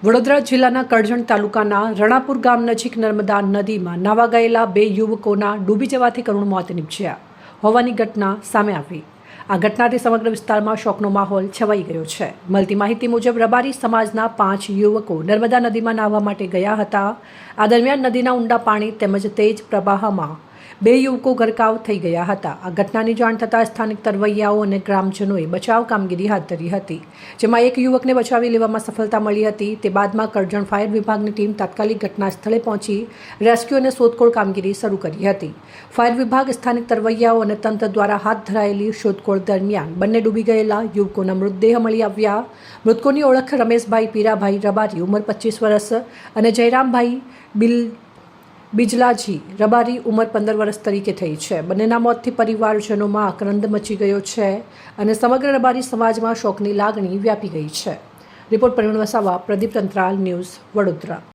વડોદરા જિલ્લાના કરજણ તાલુકાના રણાપુર ગામ નજીક નર્મદા નદીમાં નાવા ગયેલા 2 યુવકોના ડૂબી જવાથી કરુણ મોત નીપજ્યા હોવાની ઘટના સામે આવી। આ ઘટનાથી સમગ્ર વિસ્તારમાં શોકનો માહોલ છવાઈ ગયો છે। મળતી માહિતી મુજબ રબારી સમાજના 5 યુવકો નર્મદા નદીમાં નાહવા માટે ગયા હતા। આ દરમિયાન નદીના ઊંડા પાણી તેમજ તેજ પ્રવાહમાં 2 યુવકો ગરકાવ થઈ ગયા હતા। આ ઘટનાની જાણ થતાં સ્થાનિક તરવૈયાઓ અને ગ્રામજનોએ બચાવ કામગીરી હાથ ધરી હતી, જેમાં એક યુવકને બચાવી લેવામાં સફળતા મળી હતી। તે બાદમાં કરજણ ફાયર વિભાગની ટીમ તાત્કાલિક ઘટના સ્થળે પહોંચી રેસ્ક્યુ અને શોધખોળ કામગીરી શરૂ કરી હતી। ફાયર વિભાગ, સ્થાનિક તરવૈયાઓ અને તંત્ર દ્વારા હાથ ધરાયેલી શોધખોળ દરમિયાન બંને ડૂબી ગયેલા યુવકોના મૃતદેહ મળી આવ્યા। મૃતકોની ઓળખ રમેશભાઈ પીરાભાઈ રબારી ઉંમર 25 વર્ષ અને જયરામભાઈ બિજલાજી રબારી ઉંમર 15 વર્ષ તરીકે થઈ છે। બંનેના મોતથી પરિવારજનોમાં આક્રંદ મચી ગયો છે અને સમગ્ર રબારી સમાજમાં શોકની લાગણી વ્યાપી ગઈ છે। Report Parvin Vasava, Pradeep Tantral, news, Vadodara.